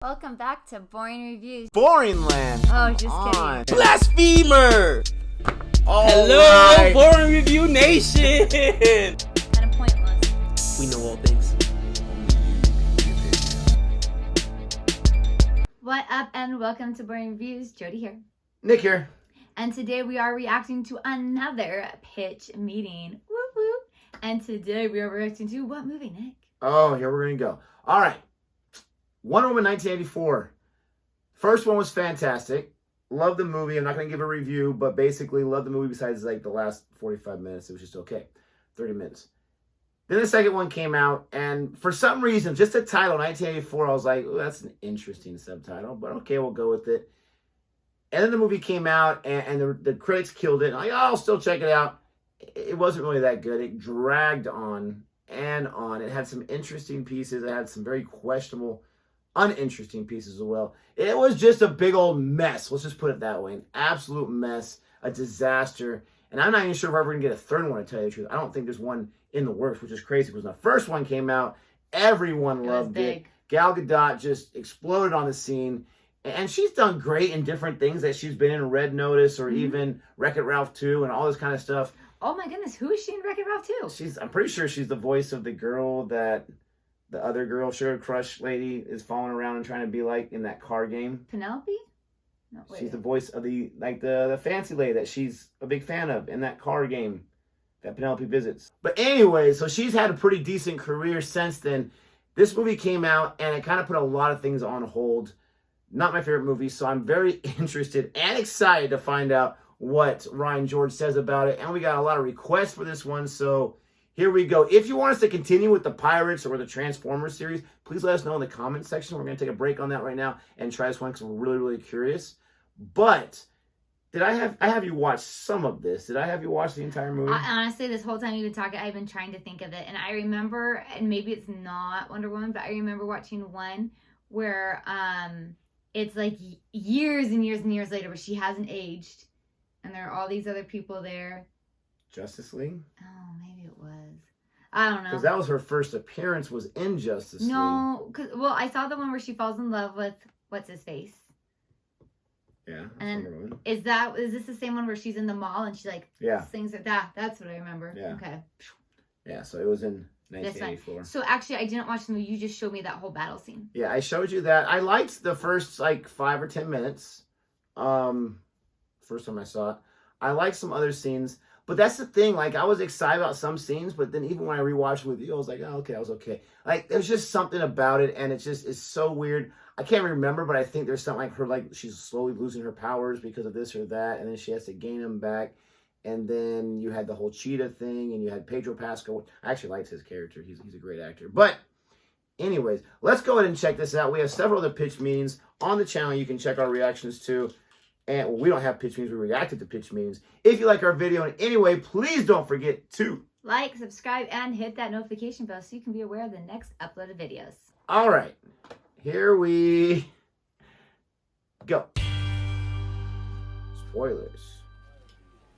Welcome back to Boring Reviews. Boring land. Oh, just kidding. Blasphemer! Hello, right. Boring Review Nation! Kind of pointless. We know all things. What up, and welcome to Boring Reviews. Jodi here. Nick here. And today we are reacting to another pitch meeting. Whoop whoop. And today we are reacting to what movie, Nick? Oh, here we're going to go. All right. Wonder Woman 1984. First one was fantastic. Love the movie. I'm not going to give a review, but basically love the movie besides like the last 45 minutes. It was just okay. 30 minutes. Then the second one came out, and for some reason, just the title, 1984, I was like, oh, that's an interesting subtitle, but okay, we'll go with it. And then the movie came out, and the critics killed it. And I'm like, oh, I'll still check it out. It wasn't really that good. It dragged on and on. It had some interesting pieces. It had some very questionable, uninteresting pieces as well. It was just a big old mess. Let's just put it that way. An absolute mess, a disaster. And I'm not even sure if we're ever going to get a third one, to tell you the truth. I don't think there's one in the works, which is crazy because when the first one came out, everyone loved it. Gal Gadot just exploded on the scene. And she's done great in different things that she's been in, Red Notice or even Wreck-It Ralph 2 and all this kind of stuff. Oh my goodness, who is she in Wreck-It Ralph 2? I'm pretty sure she's the voice of the girl that the other girl, Sugar Crush lady, is following around and trying to be like in that car game. Penelope? No, wait. She's the voice of the fancy lady that she's a big fan of in that car game that Penelope visits. But anyway, so she's had a pretty decent career since then. This movie came out and it kind of put a lot of things on hold. Not my favorite movie, so I'm very interested and excited to find out what Ryan George says about it. And we got a lot of requests for this one, so here we go. If you want us to continue with the Pirates or the Transformers series, please let us know in the comments section. We're going to take a break on that right now and try this one because we're really, really curious. But I have you watch some of this? Did I have you watch the entire movie? Honestly, this whole time you've been talking, I've been trying to think of it. And I remember, and maybe it's not Wonder Woman, but I remember watching one where it's like years and years and years later, but she hasn't aged. And there are all these other people there. Justice League? Oh, maybe it was. I don't know. Because that was her first appearance was in Justice League. No, well, I saw the one where she falls in love with what's-his-face. Yeah. And is this the same one where she's in the mall and she like sings it? That's what I remember. Yeah. Okay. Yeah, so it was in 1984. So actually, I didn't watch the movie. You just showed me that whole battle scene. Yeah, I showed you that. I liked the first like 5 or 10 minutes. First time I saw it. I liked some other scenes, but that's the thing. Like I was excited about some scenes, but then even when I rewatched it with you, I was like, oh, okay, I was okay. Like there's just something about it, and it's so weird. I can't remember, but I think there's something like her, like she's slowly losing her powers because of this or that, and then she has to gain them back. And then you had the whole cheetah thing, and you had Pedro Pascal. I actually liked his character. He's a great actor. But anyways, let's go ahead and check this out. We have several other pitch meetings on the channel. You can check our reactions to. And we don't have pitch meetings. We reacted to pitch meetings. If you like our video in any way, please don't forget to like, subscribe, and hit that notification bell so you can be aware of the next uploaded videos. All right. Here we go. Spoilers.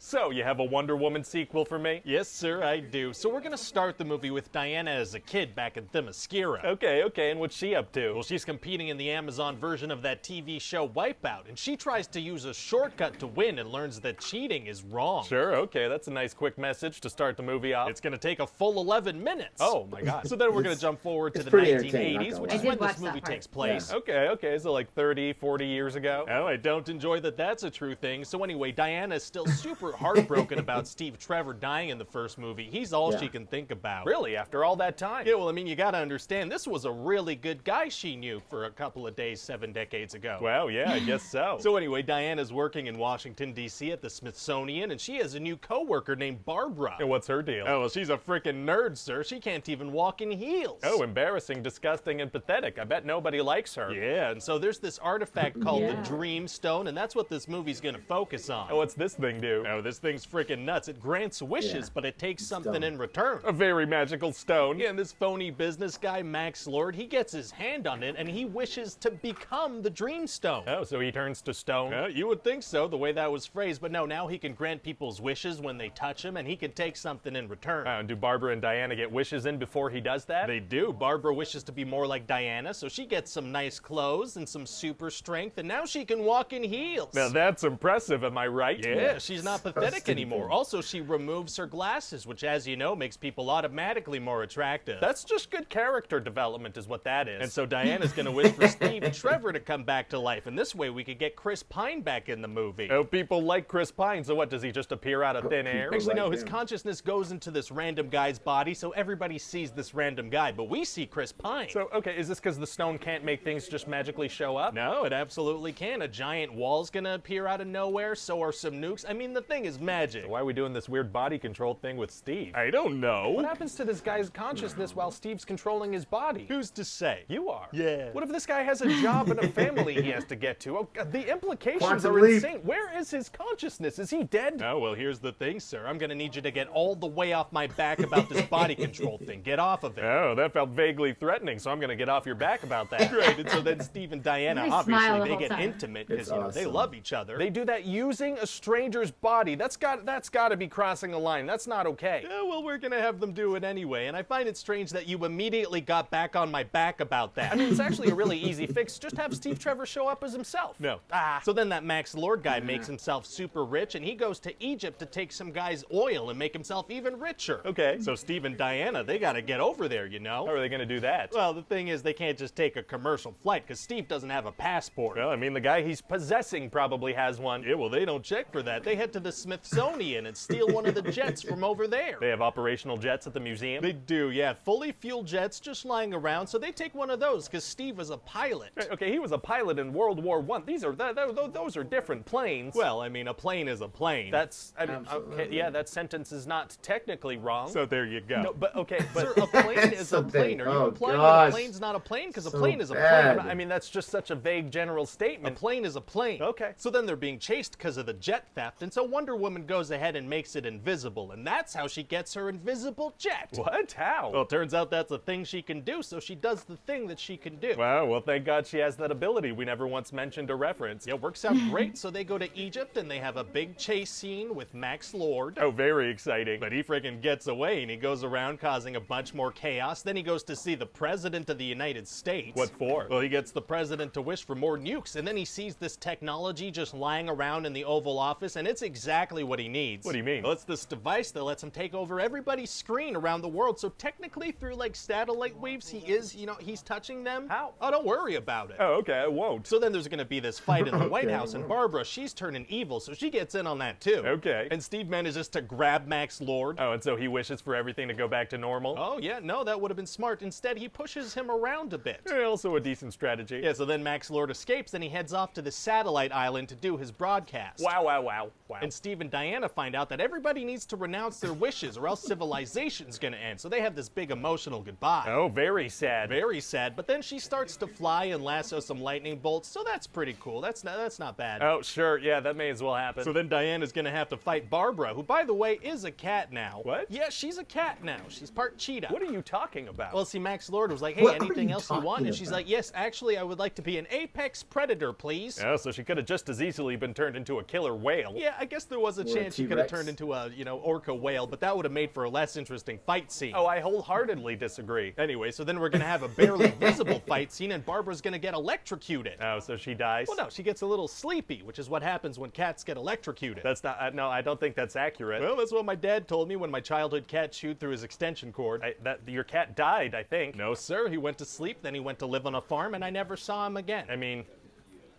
So, you have a Wonder Woman sequel for me? Yes, sir, I do. So we're gonna start the movie with Diana as a kid back in Themyscira. Okay, and what's she up to? Well, she's competing in the Amazon version of that TV show Wipeout, and she tries to use a shortcut to win and learns that cheating is wrong. Sure, okay, that's a nice quick message to start the movie off. It's gonna take a full 11 minutes. Oh my god. So then we're gonna jump forward to the 1980s, which is when this movie takes place. Yeah. Okay, so like 30, 40 years ago. Oh, I don't enjoy that that's a true thing. So anyway, Diana's still super heartbroken about Steve Trevor dying in the first movie. He's all she can think about. Really? After all that time? Yeah, well, I mean, you gotta understand, this was a really good guy she knew for a couple of days 7 decades ago. Well, yeah, I guess so. So anyway, Diana's working in Washington, D.C. at the Smithsonian, and she has a new co-worker named Barbara. And what's her deal? Oh, well, she's a freaking nerd, sir. She can't even walk in heels. Oh, embarrassing, disgusting, and pathetic. I bet nobody likes her. Yeah, and so there's this artifact called the Dream Stone, and that's what this movie's gonna focus on. Oh, what's this thing do? Oh, this thing's freaking nuts. It grants wishes, Yeah. but it takes It's something dumb. in return. A very magical stone. Yeah, and this phony business guy, Max Lord, he gets his hand on it, and he wishes to become the Dream Stone. Oh, so he turns to stone? You would think so, the way that was phrased, but no, now he can grant people's wishes when they touch him, and he can take something in return. And do Barbara and Diana get wishes in before he does that? They do. Barbara wishes to be more like Diana, so she gets some nice clothes and some super strength, and now she can walk in heels. Now that's impressive, am I right? Yeah, she's not pathetic stupid. anymore. Also, she removes her glasses, which, as you know, makes people automatically more attractive. That's just good character development is what that is. And so Diana's gonna wish for Steve and Trevor to come back to life, and this way we could get Chris Pine back in the movie. Oh, people like Chris Pine, so what, does he just appear out of thin air? People Actually, no, like his him. consciousness goes into this random guy's body, so everybody sees this random guy, but we see Chris Pine. So, okay, is this because the stone can't make things just magically show up? No, it absolutely can. A giant wall's gonna appear out of nowhere, so are some nukes. I mean, the thing is magic. So why are we doing this weird body control thing with Steve? I don't know. What happens to this guy's consciousness while Steve's controlling his body? Who's to say? You are. Yeah. What if this guy has a job and a family he has to get to? Oh, God, the implications Quantum are leap. insane. Where is his consciousness? Is he dead? Oh, well, here's the thing, sir. I'm gonna need you to get all the way off my back about this body control thing. Get off of it. Oh, that felt vaguely threatening, so I'm gonna get off your back about that. Right, and so then Steve and Diana, They smile obviously, the they whole get time. intimate because, It's you know, they awesome. love each other. They do that using a stranger's body. That's got to be crossing a line. That's not okay. Yeah, well, we're gonna have them do it anyway, and I find it strange that you immediately got back on my back about that. I mean, it's actually a really easy fix. Just have Steve Trevor show up as himself. No. So then that Max Lord guy makes himself super rich, and he goes to Egypt to take some guy's oil and make himself even richer. Okay. So Steve and Diana, they gotta get over there, you know? How are they gonna do that? Well, the thing is, they can't just take a commercial flight, because Steve doesn't have a passport. Well, I mean, the guy he's possessing probably has one. Yeah, well, they don't check for that. They head to the Smithsonian and steal one of the jets from over there. They have operational jets at the museum? They do, yeah. Fully fueled jets just lying around, so they take one of those, because Steve was a pilot. Right, okay, he was a pilot in World War I. Those are different planes. Well, I mean, a plane is a plane. That's, I mean, okay, yeah, that sentence is not technically wrong. So there you go. No, but okay, but sir, a plane is a plane. Are you implying that a plane's not a plane? Because a plane is a plane. I mean, that's just such a vague general statement. A plane is a plane. Okay. So then they're being chased because of the jet theft, and so Wonder Woman goes ahead and makes it invisible, and that's how she gets her invisible jet. What? How? Well, it turns out that's a thing she can do, so she does the thing that she can do. Wow, well, thank God she has that ability we never once mentioned or referenced. Yeah, works out great, so they go to Egypt, and they have a big chase scene with Max Lord. Oh, very exciting. But he friggin' gets away, and he goes around causing a bunch more chaos. Then he goes to see the President of the United States. What for? Well, he gets the President to wish for more nukes, and then he sees this technology just lying around in the Oval Office, and it's exactly what he needs. What do you mean? Well, it's this device that lets him take over everybody's screen around the world, so technically through, like, satellite waves, he is, you know, he's touching them. How? Oh, don't worry about it. Oh, okay, I won't. So then there's gonna be this fight in the White House, and Barbara, she's turning evil, so she gets in on that too. Okay. And Steve manages to grab Max Lord. Oh, and so he wishes for everything to go back to normal? Oh, yeah, no, that would have been smart. Instead, he pushes him around a bit. Also a decent strategy. Yeah, so then Max Lord escapes, and he heads off to the satellite island to do his broadcast. Wow. And Steve and Diana find out that everybody needs to renounce their wishes, or else civilization's gonna end. So they have this big emotional goodbye. Oh, very sad. Very sad. But then she starts to fly and lasso some lightning bolts, so that's pretty cool. That's not bad. Oh, sure, yeah, that may as well happen. So then Diana's gonna have to fight Barbara, who, by the way, is a cat now. What? Yeah, she's a cat now. She's part cheetah. What are you talking about? Well, see, Max Lord was like, hey, What are anything you else you want? talking And she's about? like, yes, actually, I would like to be an apex predator, please. Oh, so she could have just as easily been turned into a killer whale. Yeah, I guess there was a Or a chance she could have T-Rex. turned into a, you know, orca whale, but that would have made for a less interesting fight scene. Oh, I wholeheartedly disagree. Anyway, so then we're gonna have a barely visible fight scene, and Barbara's gonna get electrocuted. Oh, so she dies? Well, no, she gets a little sleepy, which is what happens when cats get electrocuted. That's not, no, I don't think that's accurate. Well, that's what my dad told me when my childhood cat chewed through his extension cord. Your cat died, I think. No, sir, he went to sleep, then he went to live on a farm, and I never saw him again. I mean,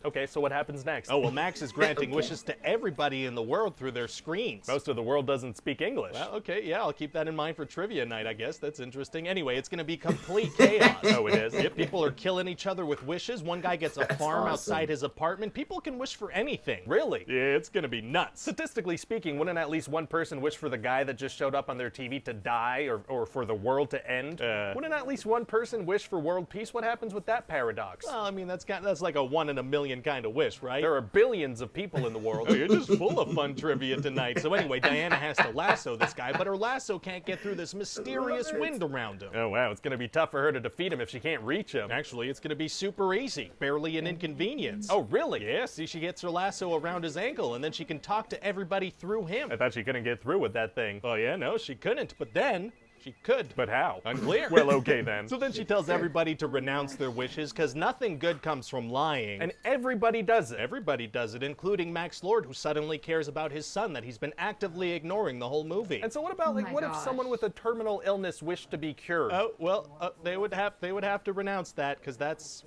okay, so what happens next? Oh, well, Max is granting wishes to everybody in the world through their screens. Most of the world doesn't speak English. Well, okay, yeah, I'll keep that in mind for trivia night, I guess. That's interesting. Anyway, it's gonna be complete chaos. Oh, it is? Yep, people are killing each other with wishes. One guy gets a farm awesome. outside his apartment. People can wish for anything. Really? Yeah, it's gonna be nuts. Statistically speaking, wouldn't at least one person wish for the guy that just showed up on their TV to die, or for the world to end? Wouldn't at least one person wish for world peace? What happens with that paradox? Well, I mean, that's like a 1 in a million alien kind of wish, right? There are billions of people in the world. Oh, you're just full of fun trivia tonight. So anyway, Diana has to lasso this guy, but her lasso can't get through this mysterious wind around him. Oh wow, it's gonna be tough for her to defeat him if she can't reach him. Actually, it's gonna be super easy. Barely an inconvenience. Oh really? Yeah, see, she gets her lasso around his ankle and then she can talk to everybody through him. I thought she couldn't get through with that thing. Oh yeah, no, she couldn't, but then she could. But how? Unclear. Well, okay then. So then she tells everybody to renounce their wishes because nothing good comes from lying. And everybody does it. Everybody does it, including Max Lord, who suddenly cares about his son that he's been actively ignoring the whole movie. And so what about, like, what if someone with a terminal illness wished to be cured? Oh, well, they would have to renounce that because that's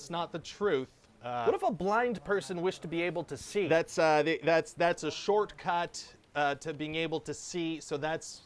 not the truth. What if a blind person wished to be able to see? That's a shortcut to being able to see, so that's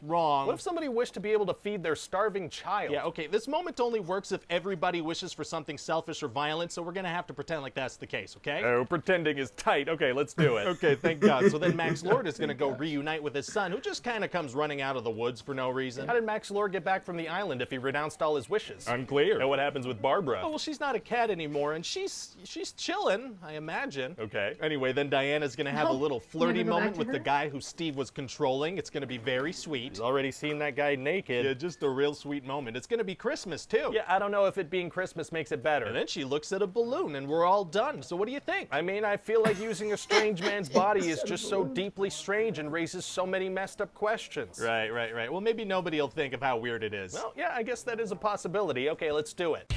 wrong. What if somebody wished to be able to feed their starving child? Yeah, okay, this moment only works if everybody wishes for something selfish or violent, so we're gonna have to pretend like that's the case, okay? Oh, pretending is tight. Okay, let's do it. Okay, thank God. So then Max Lord is gonna go reunite with his son, who just kind of comes running out of the woods for no reason. How did Max Lord get back from the island if he renounced all his wishes? Unclear. And what happens with Barbara? Oh, well, she's not a cat anymore, and she's chilling, I imagine. Okay. Anyway, then Diana's gonna have a little flirty moment with the guy who Steve was controlling. It's gonna be very sweet. He's already seen that guy naked. Yeah, just a real sweet moment. It's gonna be Christmas too. Yeah, I don't know if it being Christmas makes it better. And then she looks at a balloon and we're all done. So what do you think? I mean, I feel like using a strange man's body is just so deeply strange and raises so many messed up questions. Right. Well, maybe nobody will think of how weird it is. Well, yeah, I guess that is a possibility. Okay, let's do it.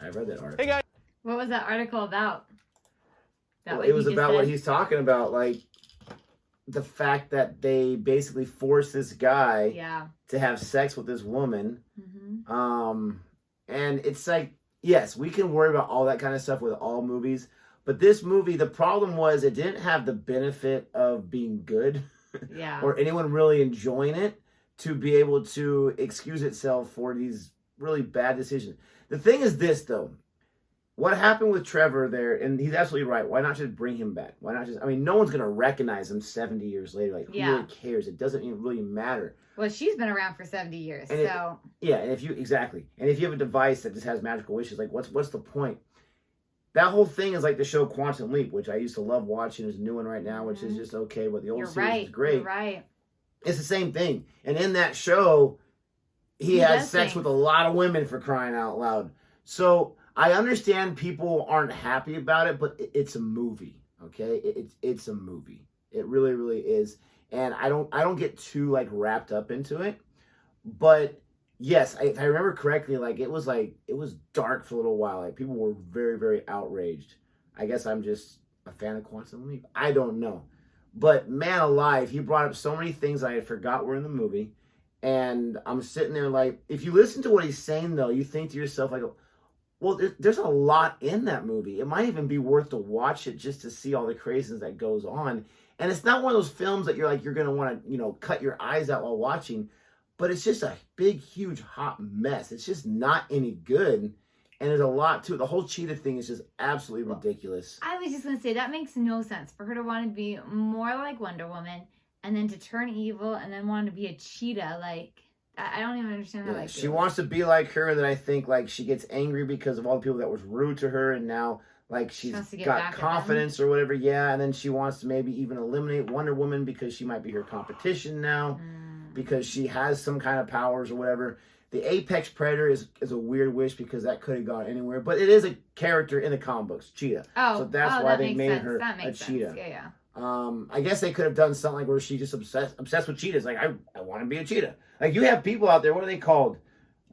I read that article. Hey guys. What was that article about? Well, it was about what he's talking about, like the fact that they basically forced this guy to have sex with this woman. And it's like, yes, we can worry about all that kind of stuff with all movies, but this movie, the problem was it didn't have the benefit of being good or anyone really enjoying it to be able to excuse itself for these really bad decisions. The thing is this, though. What happened with Trevor there, and he's absolutely right, why not just bring him back? Why not just, I mean, no one's going to recognize him 70 years later. Like, who really cares? It doesn't even really matter. Well, she's been around for 70 years, and so. And if you, exactly. And if you have a device that just has magical wishes, like, what's the point? That whole thing is like the show Quantum Leap, which I used to love watching. There's a new one right now, which is just okay, but the old series is great. You're right. It's the same thing. And in that show, he has sex with a lot of women, for crying out loud. So I understand people aren't happy about it, but it's a movie, okay? It's a movie. It really, really is. And I don't get too like wrapped up into it. But yes, if I remember correctly, it was dark for a little while. Like, people were very, very outraged. I guess I'm just a fan of Quantum Leap. I don't know. But man alive, he brought up so many things I had forgot were in the movie. And I'm sitting there like, if you listen to what he's saying, though, you think to yourself, like, well, there's a lot in that movie. It might even be worth to watch it just to see all the craziness that goes on. And it's not one of those films that you're going to want to, cut your eyes out while watching. But it's just a big, huge, hot mess. It's just not any good. And there's a lot to it. The whole cheetah thing is just absolutely ridiculous. I was just going to say, that makes no sense for her to want to be more like Wonder Woman and then to turn evil and then want to be a cheetah. Like, I don't even understand how that she wants to be like her, and then I think she gets angry because of all the people that was rude to her, and now she's got confidence or whatever. Yeah, and then she wants to maybe even eliminate Wonder Woman because she might be her competition now because she has some kind of powers or whatever. The Apex Predator is a weird wish because that could have gone anywhere, but it is a character in the comic books, Cheetah. So that's why they made her a cheetah. Yeah. I guess they could have done something where she's just obsessed with cheetahs. Like, I want to be a cheetah. Like, you have people out there, what are they called?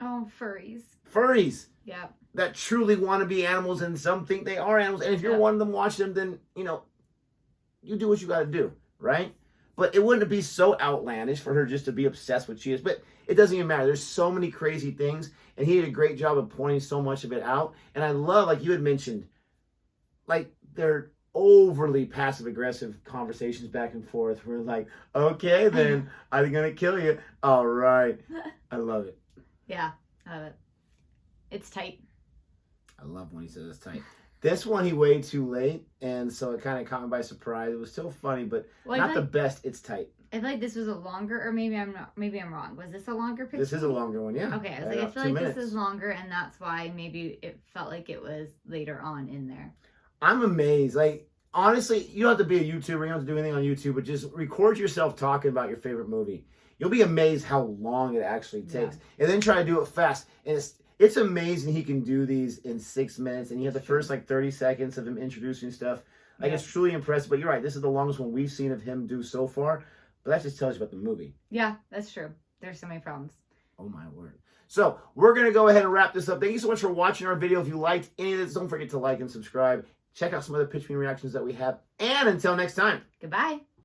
Oh, furries. Furries. Yeah. That truly want to be animals, and some think they are animals. And if you're one of them, watch them, then, you do what you got to do, right? But it wouldn't be so outlandish for her just to be obsessed with cheetahs. But it doesn't even matter. There's so many crazy things, and he did a great job of pointing so much of it out. And I love, like you had mentioned, they're overly passive-aggressive conversations back and forth. We're like, okay, then, I'm going to kill you. All right. I love it. Yeah, I love it. It's tight. I love when he says it's tight. This one, he waited too late, and so it kind of caught me by surprise. It was still funny, but not the best. It's tight. I feel like this was a longer, or maybe I'm not. Maybe I'm wrong. Was this a longer picture? This is a longer one, yeah. Okay, I was Right like, I off feel 2 like minutes. this is longer, and that's why maybe it felt like it was later on in there. I'm amazed. Like, honestly, you don't have to be a YouTuber. You don't have to do anything on YouTube, but just record yourself talking about your favorite movie. You'll be amazed how long it actually takes. And then try to do it fast. And it's amazing he can do these in 6 minutes. And you have the first, like, 30 seconds of him introducing stuff. Like, it's truly impressive. But you're right. This is the longest one we've seen of him do so far. But that just tells you about the movie. Yeah, that's true. There's so many problems. Oh, my word. So, we're going to go ahead and wrap this up. Thank you so much for watching our video. If you liked any of this, don't forget to like and subscribe. Check out some other pitch me reactions that we have. And until next time. Goodbye.